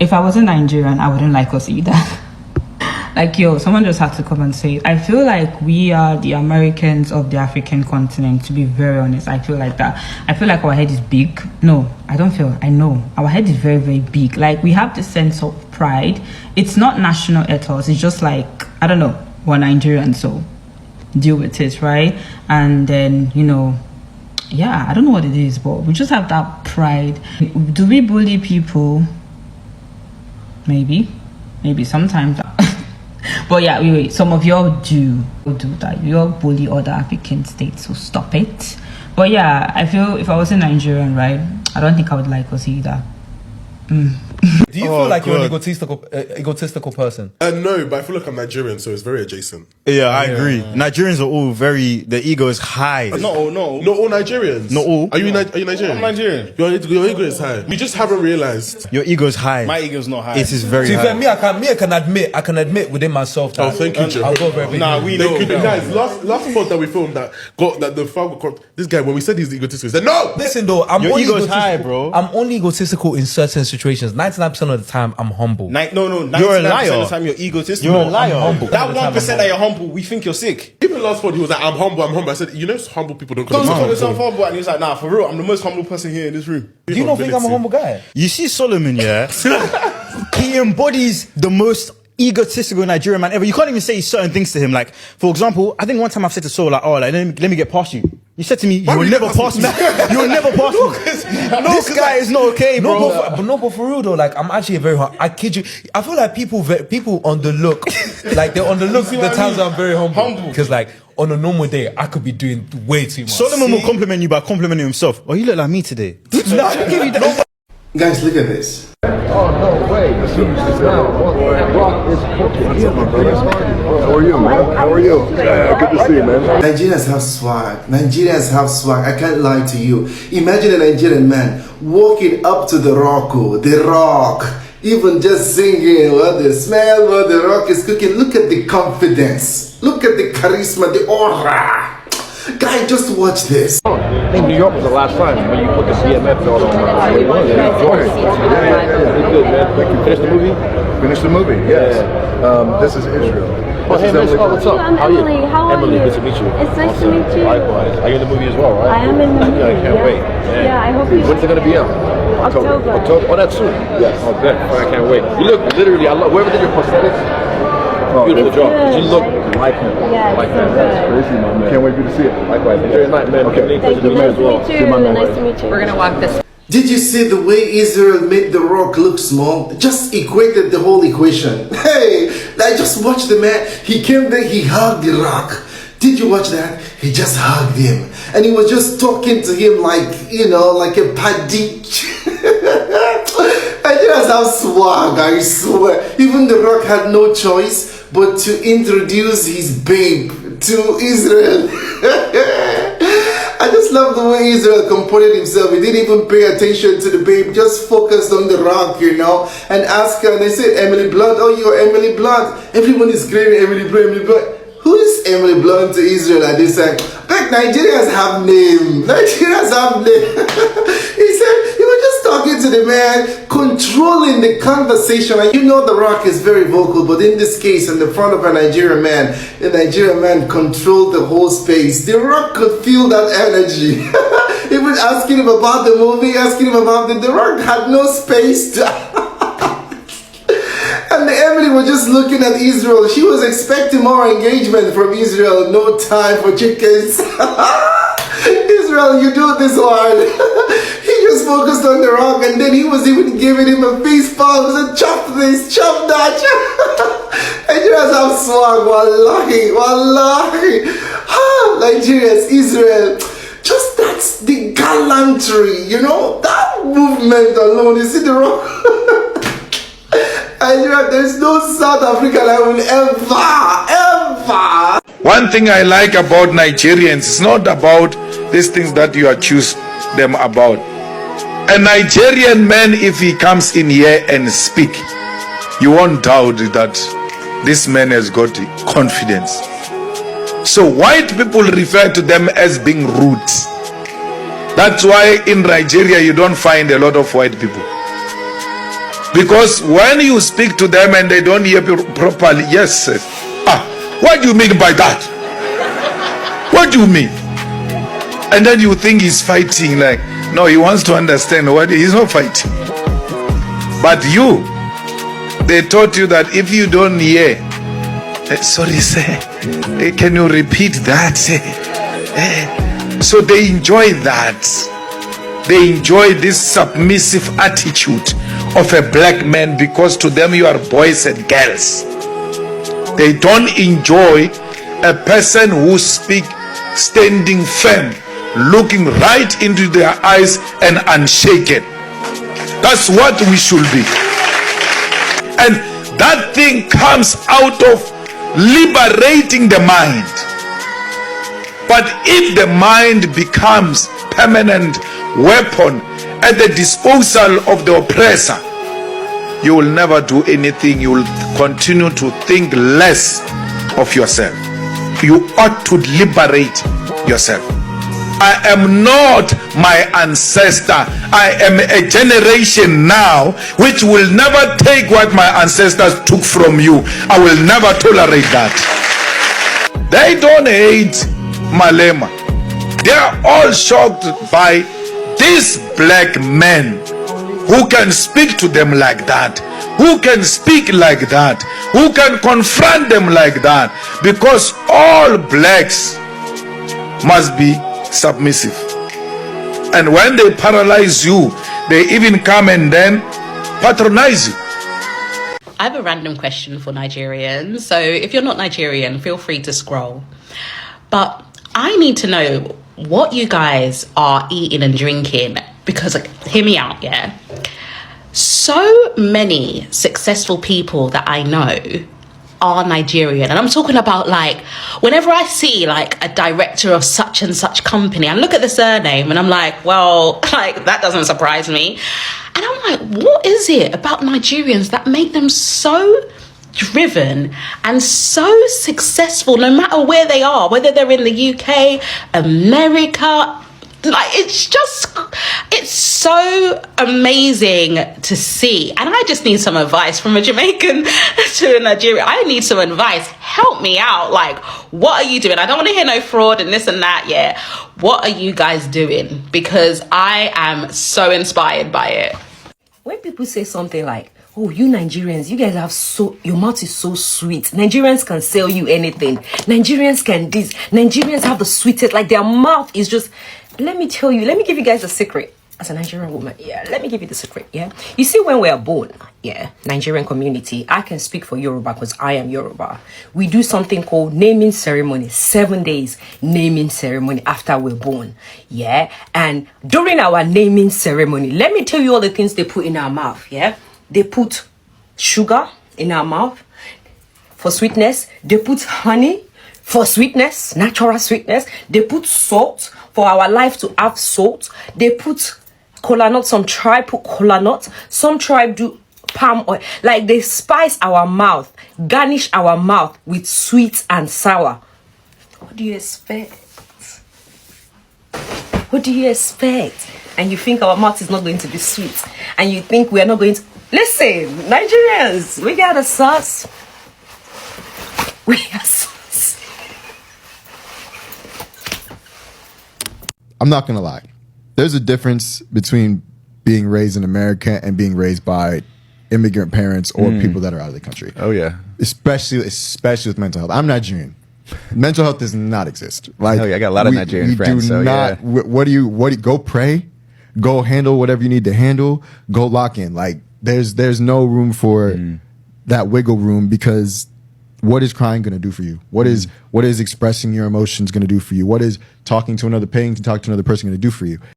if I wasn't Nigerian, I wouldn't like us either. Like, yo, someone just had to come and say it. I feel like we are the Americans of the African continent, to be very honest. I feel like that. I feel like our head is big. No, I don't feel. I know. Our head is very, very big. Like, we have this sense of pride. It's not national ethos. It's just like, I don't know, we're Nigerian, so deal with it, right? And then, you know, yeah, I don't know what it is, but we just have that pride. Do we bully people? Maybe sometimes. But yeah, wait, some of y'all do that. You all bully other African states, so stop it. But yeah, I feel if I was a Nigerian, right, I don't think I would like us either. Do you feel like you're an egotistical person? No, but I feel like I'm Nigerian, so it's very adjacent. Yeah, I agree. Nigerians are all their ego is high. Not all Nigerians. Not all. Are you Nigerian? I'm Nigerian. Your ego is high. You just haven't realized. Your ego is high. My ego's not high. It is very To be high. fair, I can admit within myself that. Oh, thank you, Joe. I'll go very big. Nah, we know. Guys, last pod that we filmed that the file got this guy, when we said he's egotistical, he said no. Listen though, Your ego's high, bro. I'm only egotistical in certain situations. 99% of the time, I'm humble. No, You're a 99% liar. of the time you're egotistical. You're a liar. I'm humble. That 1% that you're humble, we think you're sick. Even last pod, he was like, I'm humble. I said, you know, humble people don't Don't come call yourself humble, and he's like, nah, for real, I'm the most humble person here in this room. Do you not think I'm a humble guy? You see Solomon, yeah? He embodies the most egotistical Nigerian man ever. You can't even say certain things to him. Like, for example, I think one time I've said to Sol, like, oh, like, let me get past you. You said to me, you will never pass me. You will never pass me. This guy is not okay, bro. But for real though, like I'm actually a very I kid you. I feel like people on the look, like they're on the look. The times I'm very humble because like on a normal day I could be doing way too much. Solomon will compliment you by complimenting himself. Oh, you look like me today. No, I give you that. Guys, look at this. Oh, no way. How are you, man? How are you? Good to see you, man. Nigerians have swag. Nigerians have swag. I can't lie to you. Imagine a Nigerian man walking up to the rock, even just singing what the smell, what the rock is cooking. Look at the confidence. Look at the charisma, the aura. Guy, just watch this. I think New York was the last time when you put the CMF out on. Enjoy it. Yeah. Good, man. You finished the movie? Finished the movie, yes. This is Israel. Oh, hey, Miss, what's up? I'm Emily. How are you? Emily, good to meet you. It's nice to meet you. Likewise. Are you in the movie as well, right? I am in the movie. I can't wait. Yeah, I hope you. When's it going to be out? October. Oh, that's soon. Yes. Oh, good. I can't wait. You look literally, I love, whoever did your prosthetics. Beautiful It's job. good. You look like him. Yeah, like it's so that. That's good. crazy, my man. Can't wait for you to see it. Likewise. Enjoy your night, man. Okay. Thank you. Nice to meet you. Nice to meet you. We're gonna walk this. Did you see the way Israel made the rock look small? Just equated the whole equation. Hey, I just watched the man. He came there, he hugged the rock. Did you watch that? He just hugged him. And he was just talking to him like, you know, like a paddy. I just have swag, I swear. Even the rock had no choice but to introduce his babe to Israel. I just love the way Israel comported himself. He didn't even pay attention to the babe, just focused on the rock, you know, and asked her, and they said, Emily Blunt, oh, you're Emily Blunt. Everyone is screaming, Emily Blunt, Emily Blunt. Who is Emily Blunt to Israel at this time? Like, Nigerians have name. Nigerians have name. He said, he was just talking to the man, controlling the conversation. And you know The Rock is very vocal, but in this case, in the front of a Nigerian man, the Nigerian man controlled the whole space. The Rock could feel that energy. Even asking him about the movie, asking him about it, The Rock had no space to... And Emily was just looking at Israel. She was expecting more engagement from Israel. No time for chickens. Israel, you do this one. He just focused on the rock, and then he was even giving him a face palm. He said, chop this, chop that. And you guys have swag. Wallahi, wallahi. Nigerians, Israel. Just that's the gallantry, you know? That movement alone. You see the rock? There's no South African I will ever. One thing I like about Nigerians is not about these things that you accuse them about. A Nigerian man, if he comes in here and speak, you won't doubt that this man has got confidence. So white people refer to them as being rude. That's why in Nigeria you don't find a lot of white people. Because when you speak to them and they don't hear properly, yes, sir. What do you mean by that? What do you mean? And then you think he's fighting, like, no, he wants to understand what he's not fighting. But you, they taught you that if you don't hear, sorry, sir, can you repeat that? So they enjoy that. They enjoy this submissive attitude of a black man, because to them you are boys and girls. They don't enjoy a person who speaks standing firm, looking right into their eyes and unshaken. That's what we should be. And that thing comes out of liberating the mind. But if the mind becomes permanent weapon at the disposal of the oppressor, you will never do anything. You will continue to think less of yourself. You ought to liberate yourself. I am not my ancestor. I am a generation now which will never take what my ancestors took from you. I will never tolerate that. They don't hate Malema. They are all shocked by these black men who can speak to them like that, who can speak like that, who can confront them like that, because all blacks must be submissive. And when they paralyze you, they even come and then patronize you. I have a random question for Nigerians. So if you're not Nigerian, feel free to scroll. But I need to know what you guys are eating and drinking, because, like, hear me out, yeah? So many successful people that I know are Nigerian, and I'm talking about, like, whenever I see like a director of such and such company, I look at the surname and I'm like, well, like, that doesn't surprise me. And I'm like, what is it about Nigerians that make them so driven and so successful, no matter where they are, whether they're in the UK, America? Like, it's so amazing to see. And I just need some advice from a Jamaican to a Nigerian. I need some advice. Help me out. Like, what are you doing? I don't want to hear no fraud and this and that. Yeah, what are you guys doing? Because I am so inspired by it. When people say something like, oh, you Nigerians, you guys have your mouth is so sweet. Nigerians can sell you anything. Nigerians can this. Nigerians have the sweetest, like, their mouth is just... Let me tell you, let me give you guys a secret. As a Nigerian woman, yeah, let me give you the secret, yeah? You see, when we are born, yeah, Nigerian community, I can speak for Yoruba because I am Yoruba. We do something called naming ceremony, 7 days naming ceremony after we're born, yeah? And during our naming ceremony, let me tell you all the things they put in our mouth, yeah? They put sugar in our mouth for sweetness. They put honey for sweetness, natural sweetness. They put salt for our life to have salt. They put kola nut. Some tribe put kola nut. Some tribe do palm oil. Like, they spice our mouth, garnish our mouth with sweet and sour. What do you expect? What do you expect? And you think our mouth is not going to be sweet, and you think we are not going to... Listen, Nigerians, we got a sauce. We got sauce. I'm not gonna lie. There's a difference between being raised in America and being raised by immigrant parents or people that are out of the country. Oh yeah. Especially with mental health. I'm Nigerian. Mental health does not exist. Like, I got a lot of Nigerian friends. Do not. Yeah. What do you go pray? Go handle whatever you need to handle. Go lock in. Like, there's no room for that wiggle room, because what is crying going to do for you? What is expressing your emotions going to do for you? What is talking to another person going to do for you?